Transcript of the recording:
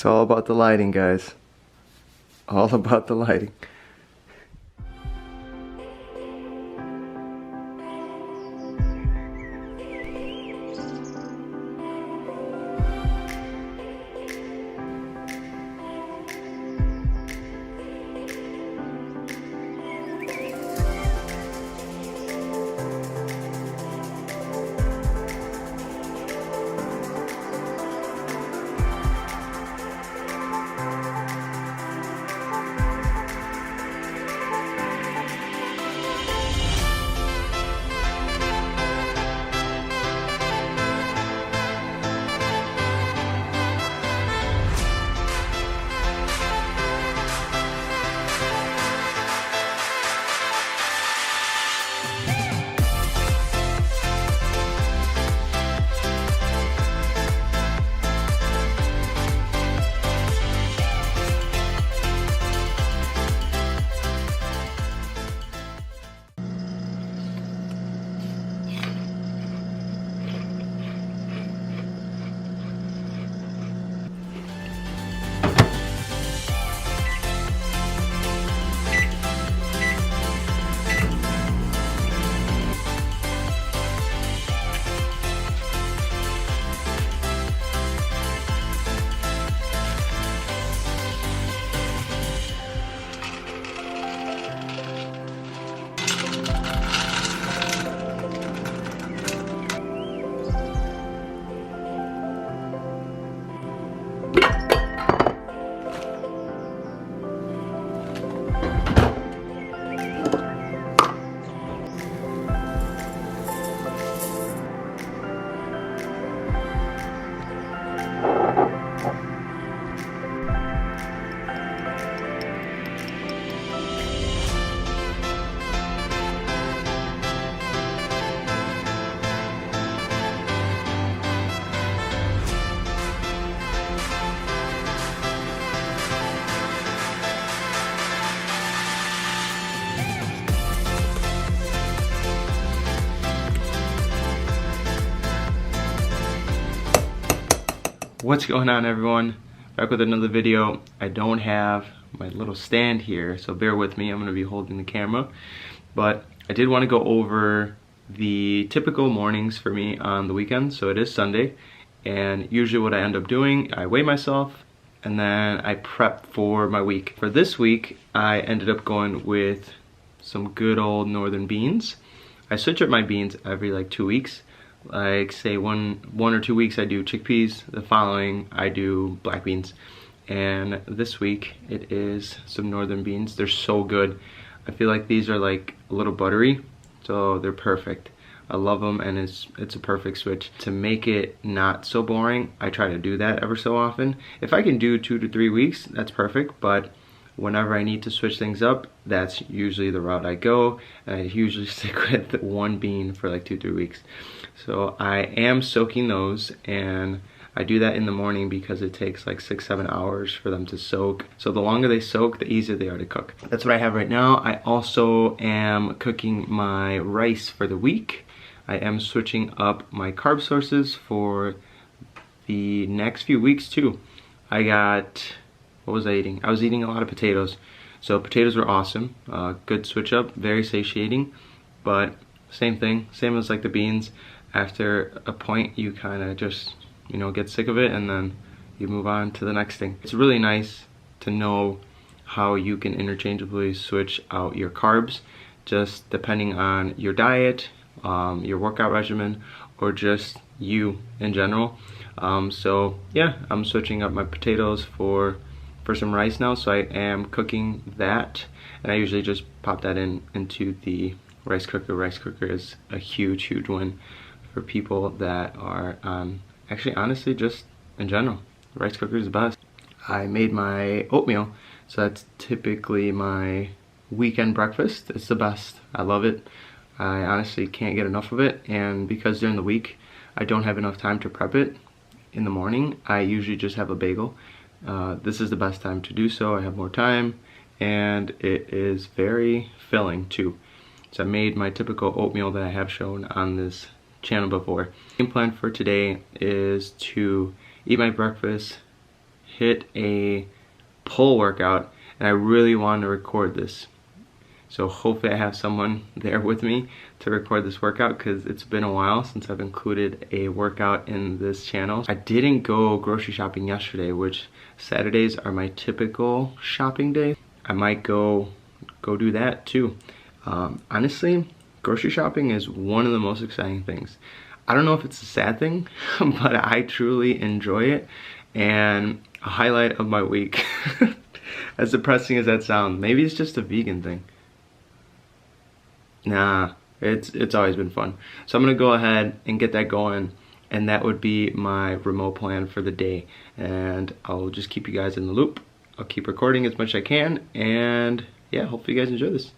It's all about the lighting, guys. All about the lighting. What's going on, everyone? Back with another video. I don't have my little stand here, so bear with me. I'm going to be holding the camera, but I did want to go over the typical mornings for me on the weekends. So it is Sunday, and usually what I end up doing, I weigh myself and then I prep for my week. For this week, I ended up going with some good old northern beans. I switch up my beans every like 2 weeks. Like say one or 2 weeks I do chickpeas, the following I do black beans, and this week it is some northern beans. They're so good. I feel like these are like a little buttery, so they're perfect. I love them, and it's a perfect switch. To make it not so boring, I try to do that ever so often. If I can do 2 to 3 weeks, that's perfect, but whenever I need to switch things up, that's usually the route I go, and I usually stick with one bean for like 2-3 weeks. So I am soaking those, and I do that in the morning because it takes like 6-7 hours for them to soak. So the longer they soak, the easier they are to cook. That's what I have right now. I also am cooking my rice for the week. I am switching up my carb sources for the next few weeks too. What was I eating? I was eating a lot of potatoes. So potatoes were awesome. Good switch up, very satiating, but same thing, same as like the beans. After a point, you kind of just, get sick of it, and then you move on to the next thing. It's really nice to know how you can interchangeably switch out your carbs, just depending on your diet, your workout regimen, or just you in general. So yeah, I'm switching up my potatoes for some rice now, so I am cooking that, and I usually just pop that into the rice cooker. Rice cooker is a huge win for people that are actually, honestly, just in general, rice cooker is the best. I made my oatmeal, so that's typically my weekend breakfast. It's the best. I love it. I honestly can't get enough of it, and because during the week I don't have enough time to prep it in the morning, I usually just have a bagel. This is the best time to do so. I have more time, and it is very filling too. So I made my typical oatmeal that I have shown on this channel before. Game plan for today is to eat my breakfast, hit a pull workout, and I really wanted to record this. So hopefully I have someone there with me to record this workout, because it's been a while since I've included a workout in this channel. I didn't go grocery shopping yesterday, which Saturdays are my typical shopping day. I might go do that too. Honestly, grocery shopping is one of the most exciting things. I don't know if it's a sad thing, but I truly enjoy it, and a highlight of my week. As depressing as that sounds, maybe it's just a vegan thing. Nah, it's always been fun. So I'm gonna go ahead and get that going, and that would be my remote plan for the day. And I'll just keep you guys in the loop. I'll keep recording as much as I can, and yeah, hopefully you guys enjoy this.